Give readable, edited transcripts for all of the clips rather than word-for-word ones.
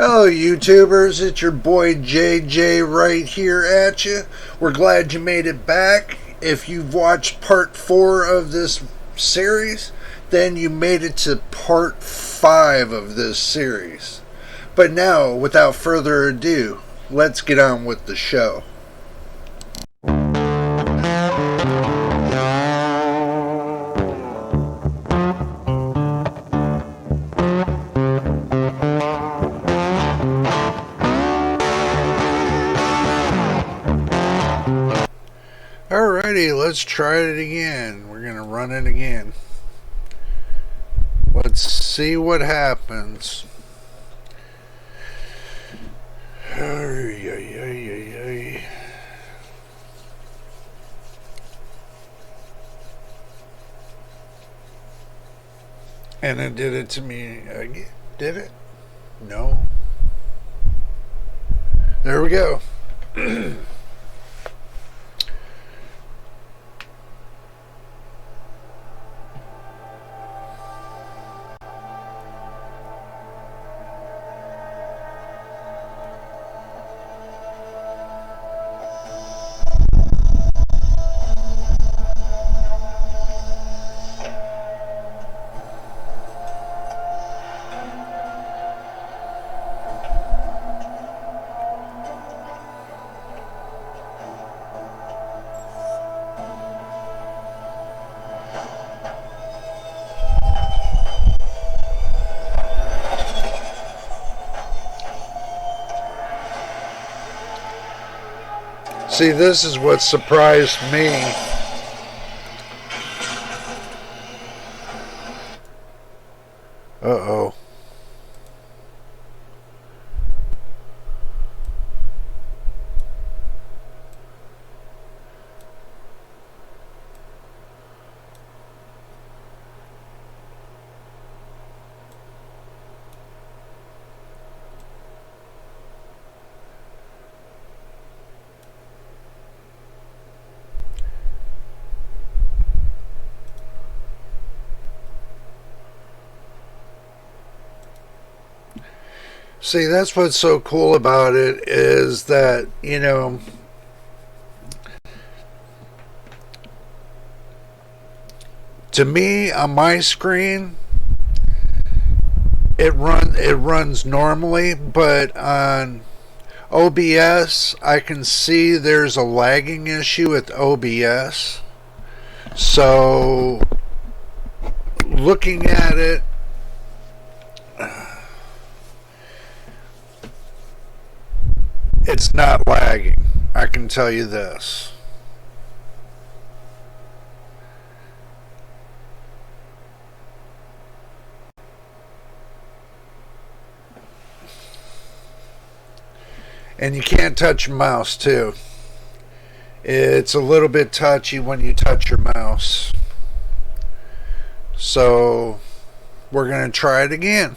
Hello YouTubers, it's your boy JJ right here at you. We're glad you made it back. If you've watched part 4 of this series, then you made it to part 5 of this series. But now, without further ado, let's get on with the show. Alrighty, let's try it again. We're gonna run it again. Let's see what happens. And it did it to me again. Did it? No. There we go. See, this is what surprised me. Uh-oh. See, that's what's so cool about it is that, to me on my screen it runs normally, but on OBS I can see there's a lagging issue with OBS. So looking at it, it's not lagging, I can tell you this. And you can't touch your mouse too. It's a little bit touchy when you touch your mouse. So we're going to try it again.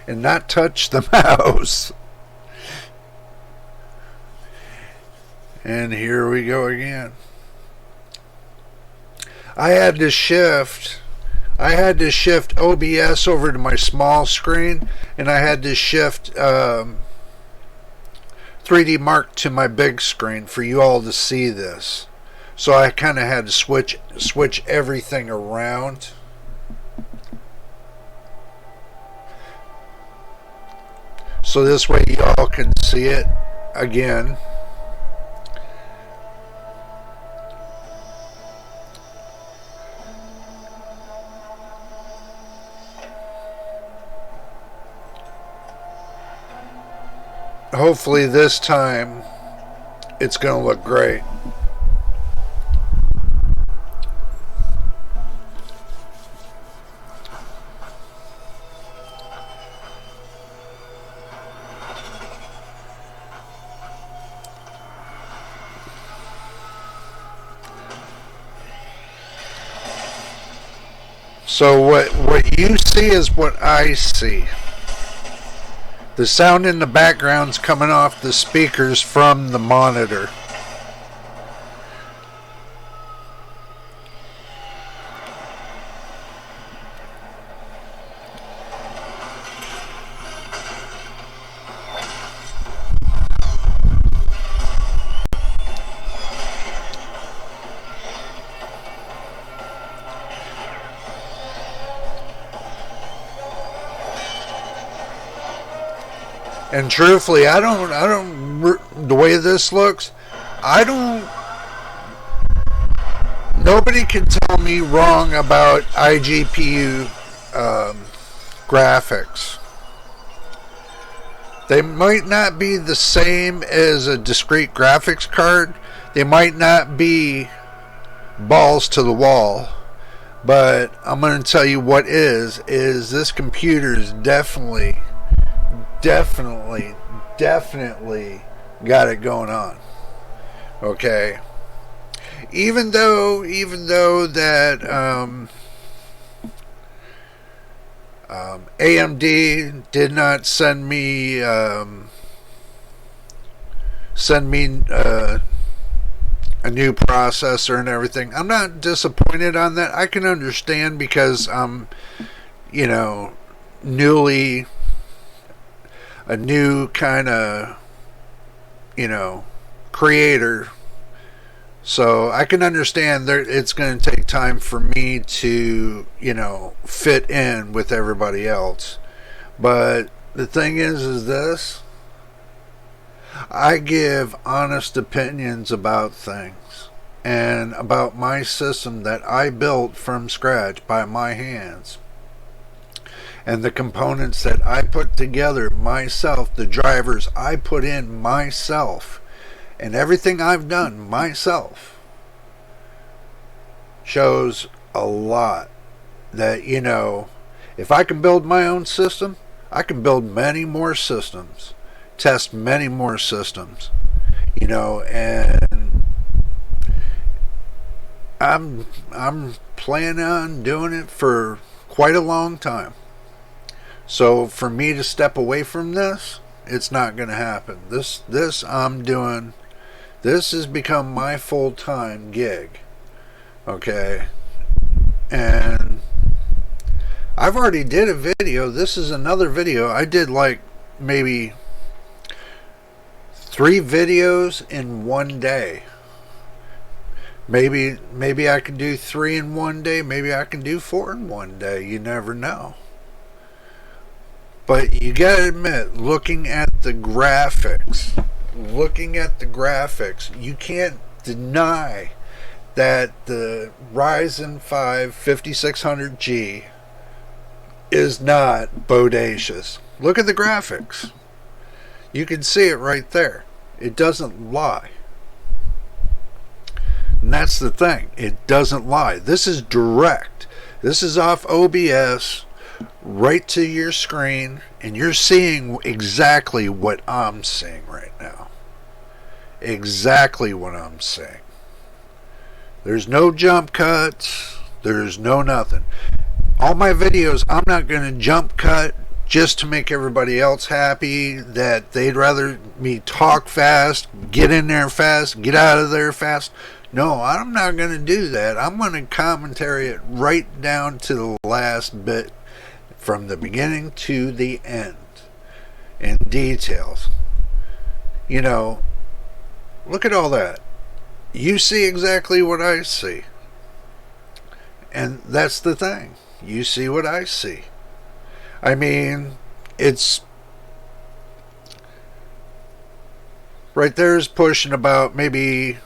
And not touch the mouse. And here we go again. I had to shift OBS over to my small screen, and I had to shift 3D Mark to my big screen for you all to see this. So I kind of had to switch everything around. So this way y'all can see it again. Hopefully this time it's going to look great. So what you see is what I see. The sound in the background's coming off the speakers from the monitor. And truthfully, the way this looks, I don't, nobody can tell me wrong about iGPU graphics. They might not be the same as a discrete graphics card. They might not be balls to the wall. But I'm going to tell you what is this computer is definitely got it going on. Okay. Even though that AMD did not send me a new processor and everything, I'm not disappointed on that. I can understand because I'm, a new kind of, creator. So I can understand that it's going to take time for me to, fit in with everybody else. But the thing is this: I give honest opinions about things and about my system that I built from scratch by my hands. And the components that I put together myself, the drivers I put in myself, and everything I've done myself shows a lot that, if I can build my own system, I can build many more systems, test many more systems, and I'm planning on doing it for quite a long time. So for me to step away from this, it's not going to happen. This I'm doing. This has become my full-time gig. Okay. And I've already did a video. This is another video. I did like maybe 3 videos in one day. Maybe I can do 3 in one day. Maybe I can do 4 in one day. You never know. But you gotta admit, looking at the graphics, you can't deny that the Ryzen 5 5600G is not bodacious. Look at the graphics. You can see it right there. It doesn't lie. And that's the thing. It doesn't lie. This is direct. This is off OBS right to your screen, and you're seeing exactly what I'm seeing right now. Exactly what I'm seeing. There's no jump cuts. There's no nothing. All my videos, I'm not going to jump cut just to make everybody else happy, that they'd rather me talk fast, get in there fast, get out of there fast. No, I'm not going to do that. I'm going to commentary it right down to the last bit, from the beginning to the end, in details. Look at all that. You see exactly what I see. And that's the thing. You see what I see. I mean, it's right there is pushing about maybe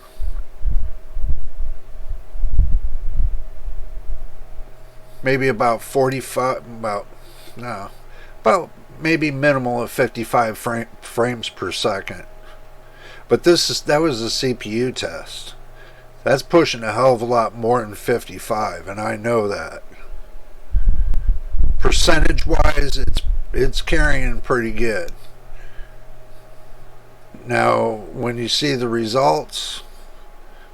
about 45, about maybe minimal of 55 frames per second. But that was a CPU test. That's pushing a hell of a lot more than 55, and I know that. Percentage wise, it's carrying pretty good. Now, when you see the results,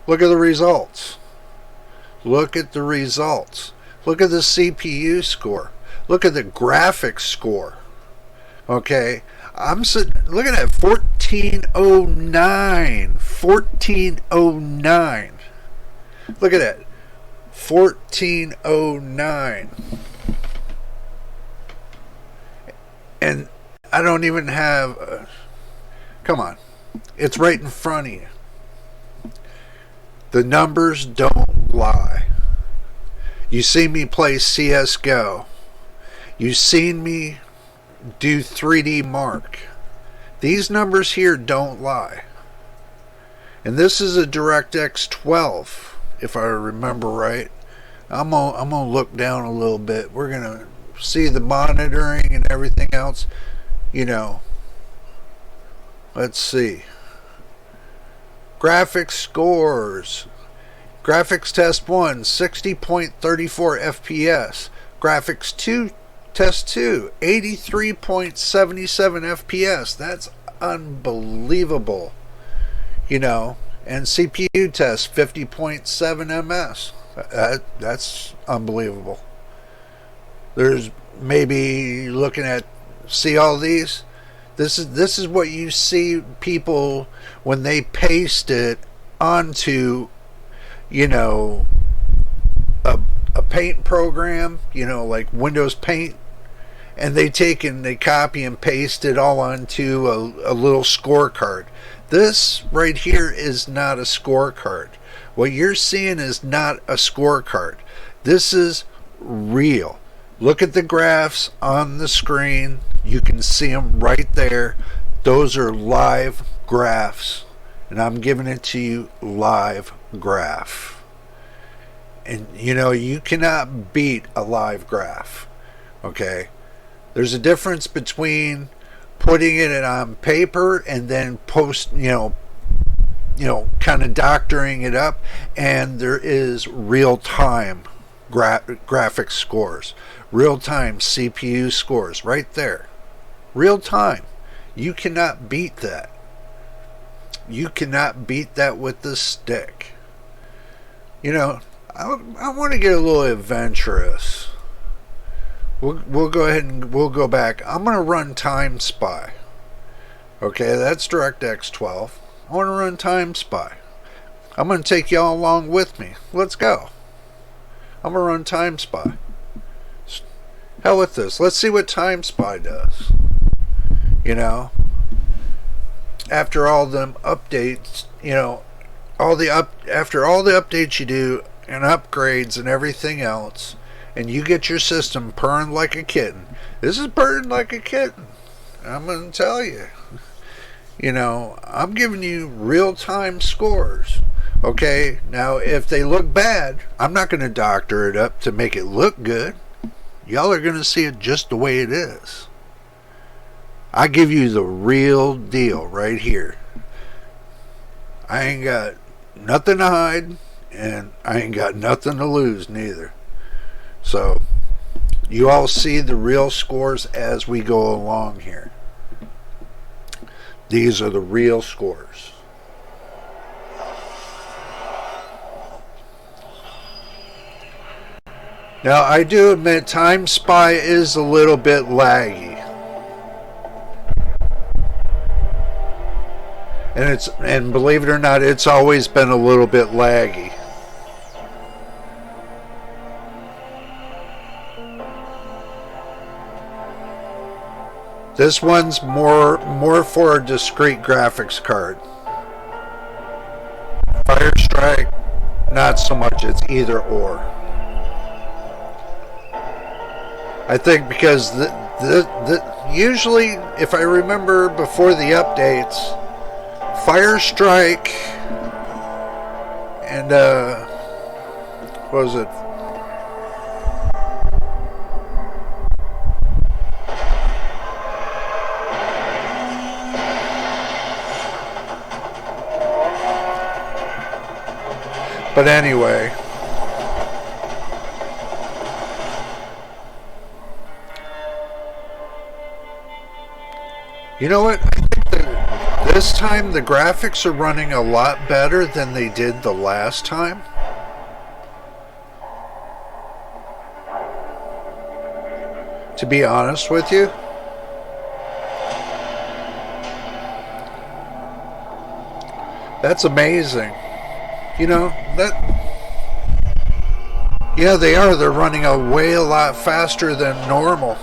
look at the results. Look at the results. Look at the CPU score. Look at the graphics score. Okay, look at that, 1409. 1409. Look at that, 1409. And I don't even have. Come on, it's right in front of you. The numbers don't lie. You see me play CSGO. You've seen me do 3D Mark. These numbers here don't lie. And this is a DirectX 12, if I remember right. I'm gonna look down a little bit. We're gonna see the monitoring and everything else. You know, let's see. Graphics scores. Graphics test 1, 60.34 FPS. Graphics 2, test 2, 83.77 FPS. That's unbelievable. You know, and CPU test 50.7 ms. That's unbelievable. There's maybe looking at, see all these? This is what you see people when they paste it onto, you know, a paint program, you know, like Windows Paint, and they take and they copy and paste it all onto a little scorecard. This right here is not a scorecard. What you're seeing is not a scorecard. This is real. Look at the graphs on the screen. You can see them right there. Those are live graphs. And I'm giving it to you live graph. And you know, you cannot beat a live graph. Okay? There's a difference between putting it on paper and then kind of doctoring it up, and there is real-time graphics scores, real-time CPU scores right there, real-time. You cannot beat that. You cannot beat that with the stick. You know, I want to get a little adventurous. We'll go ahead and we'll go back. I'm going to run Time Spy. Okay, that's DirectX 12. I want to run Time Spy. I'm going to take y'all along with me. Let's go. I'm going to run Time Spy. Hell with this. Let's see what Time Spy does. You know, after all them updates, you know, after all the updates you do and upgrades and everything else, and you get your system purring like a kitten. This is purring like a kitten. I'm going to tell you. You know, I'm giving you real-time scores. Okay, now if they look bad, I'm not going to doctor it up to make it look good. Y'all are going to see it just the way it is. I give you the real deal right here. I ain't got nothing to hide, and I ain't got nothing to lose neither. So, you all see the real scores as we go along here. These are the real scores. Now, I do admit Time Spy is a little bit laggy. And believe it or not, it's always been a little bit laggy. This one's more for a discrete graphics card. Fire Strike, not so much. It's either or. I think because usually, if I remember before the updates, Fire Strike and what was it? But anyway, you know what? I think that this time the graphics are running a lot better than they did the last time. To be honest with you. That's amazing. You know, yeah, they are. They're running a lot faster than normal.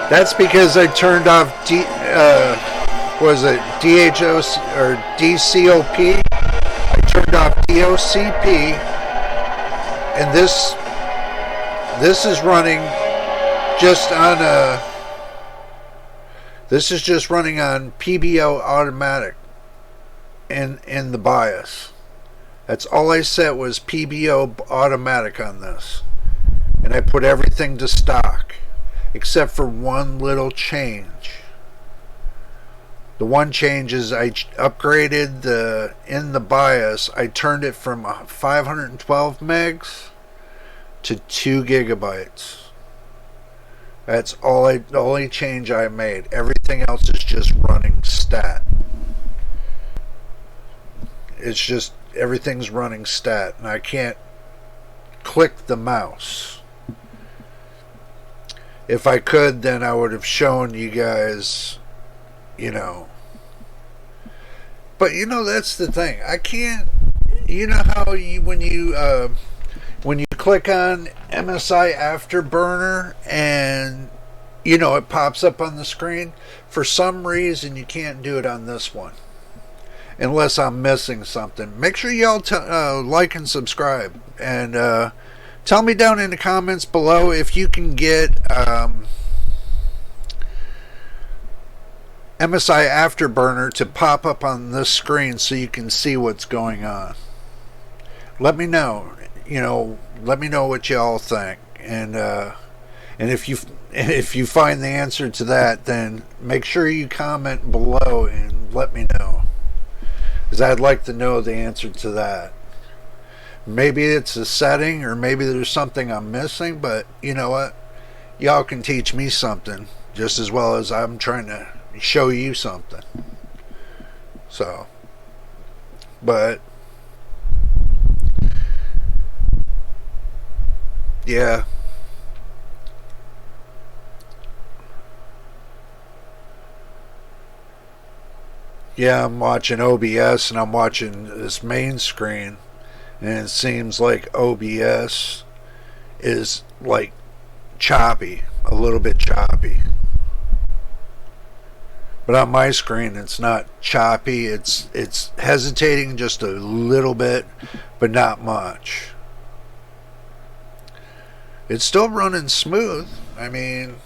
That's because I turned off DHOC or DCOP? I turned off DOCP, and this This is running just on a. This is just running on PBO automatic in the BIOS. That's all I set was PBO automatic on this. And I put everything to stock except for one little change. The one change is I upgraded in the BIOS, I turned it from 512 megs to 2 gigabytes. That's the only change I made. Everything else is just running stat. It's just everything's running stat, and I can't click the mouse. If I could, then I would have shown you guys, you know. But you know, that's the thing. I can't. You know how when you click on MSI Afterburner and you know it pops up on the screen, for some reason you can't do it on this one unless I'm missing something. Make sure y'all like and subscribe, and tell me down in the comments below if you can get MSI Afterburner to pop up on this screen so you can see what's going on. Let me know. You know, let me know what y'all think, and if you find the answer to that, then make sure you comment below and let me know, because I'd like to know the answer to that. Maybe it's a setting, or maybe there's something I'm missing, but you know what? Y'all can teach me something just as well as I'm trying to show you something. So, but yeah. Yeah, I'm watching OBS and I'm watching this main screen, and it seems like OBS is like choppy, a little bit choppy. But on my screen it's not choppy, it's hesitating just a little bit, but not much. It's still running smooth. I mean,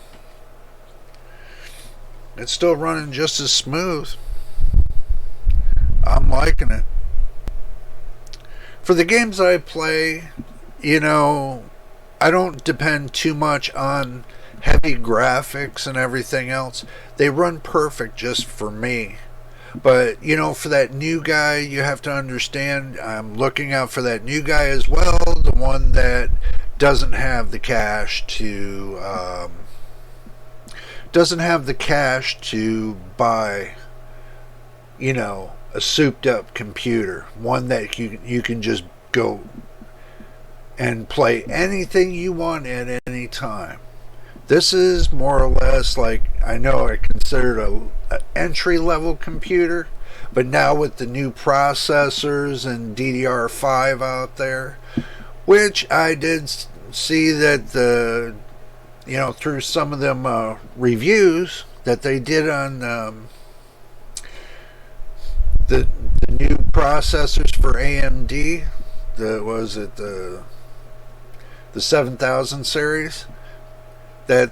it's still running just as smooth. I'm liking it. For the games I play, you know, I don't depend too much on heavy graphics and everything else. They run perfect just for me. But, you know, for that new guy, you have to understand, I'm looking out for that new guy as well, the one that doesn't have the cash to buy, you know, a souped up computer, one that you can just go and play anything you want at any time. This is more or less like, I know I considered an entry level computer, but now with the new processors and DDR5 out there, which I did see that you know, through some of them reviews that they did on the new processors for AMD, the 7000 series, that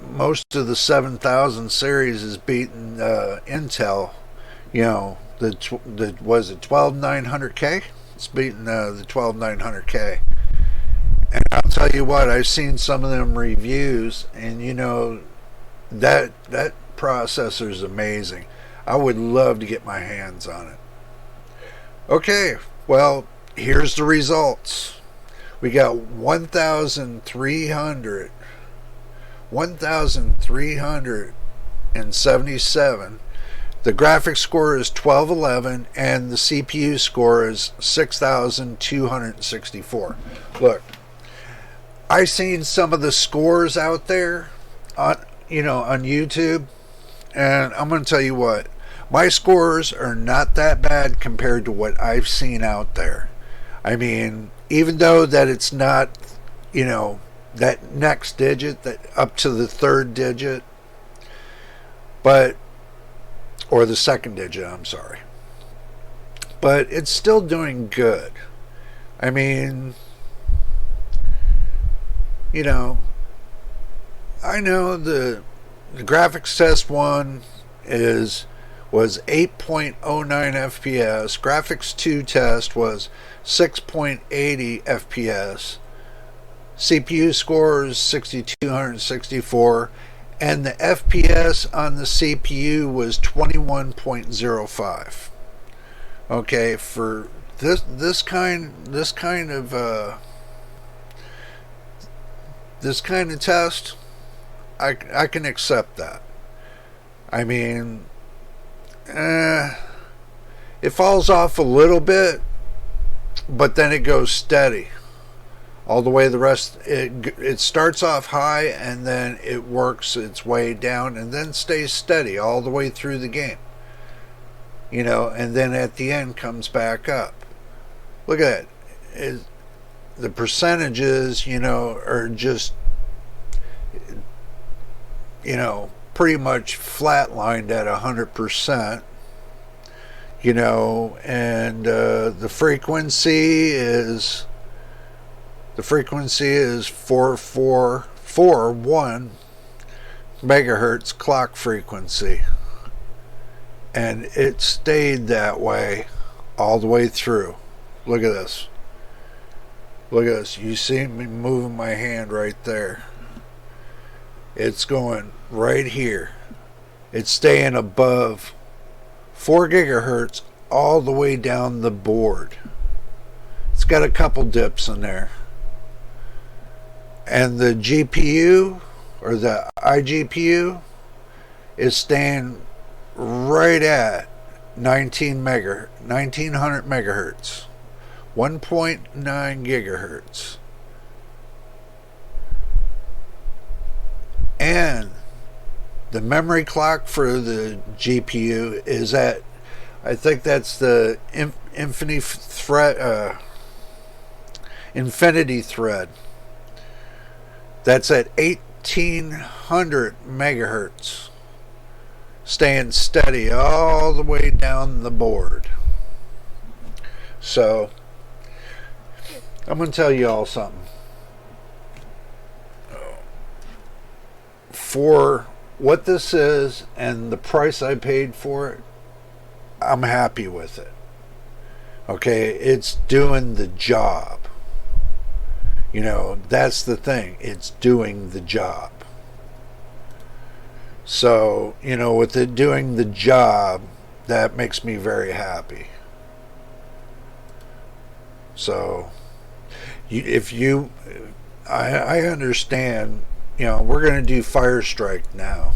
most of the 7000 series is beating Intel. You know, was it 12900K? It's beating the 12900K. And I'll tell you what, I've seen some of them reviews, and you know, that processor is amazing. I would love to get my hands on it. Okay, well, here's the results. We got 1,377. The graphics score is 1211, and the CPU score is 6,264. Look, I've seen some of the scores out there on YouTube, and I'm going to tell you what, my scores are not that bad compared to what I've seen out there. I mean, even though that it's not, you know, that next digit, that up to the third digit, but, or the second digit, I'm sorry, but it's still doing good. I mean, You know, I know the graphics test one was 8.09 FPS. Graphics 2 test was 6.80 FPS. CPU score is 6264, and the FPS on the CPU was 21.05. Okay, for this kind of test, I can accept that. I mean, it falls off a little bit, but then it goes steady all the way. The rest, it starts off high and then it works its way down and then stays steady all the way through the game. You know, and then at the end comes back up. Look at that. The percentages, you know, are just, you know, pretty much flatlined at 100%. You know, and the frequency is 4441 megahertz clock frequency, and it stayed that way all the way through. Look at this. Look at this. You see me moving my hand right there. It's going right here. It's staying above 4 gigahertz all the way down the board. It's got a couple dips in there. And the GPU, or the iGPU, is staying right at 1900 megahertz, 1.9 gigahertz. And the memory clock for the GPU is at, I think that's the infinity thread. That's at 1800 megahertz, staying steady all the way down the board. So I'm going to tell you all something. For what this is and the price I paid for it, I'm happy with it. Okay, it's doing the job. You know, that's the thing. It's doing the job. So, you know, with it doing the job, that makes me very happy. So, I understand, you know, we're going to do Firestrike now.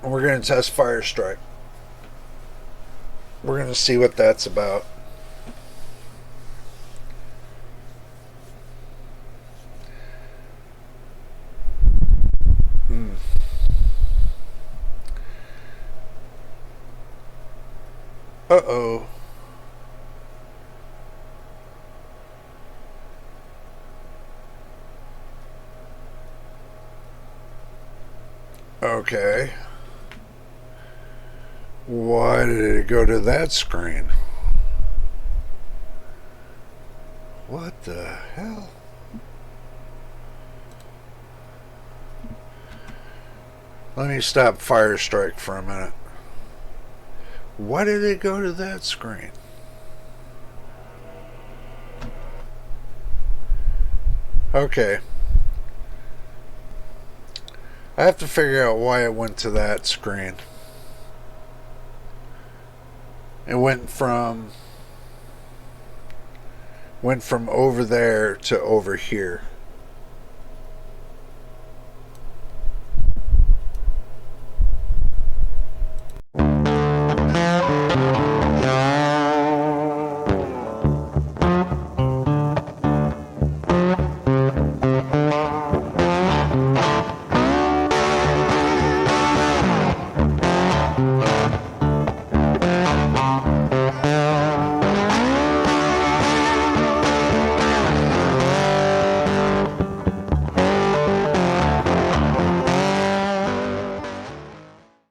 We're going to test Firestrike. We're going to see what that's about. Uh-oh. Okay. Why did it go to that screen? What the hell? Let me stop Firestrike for a minute. Why did it go to that screen? Okay. I have to figure out why it went to that screen. It went from over there to over here.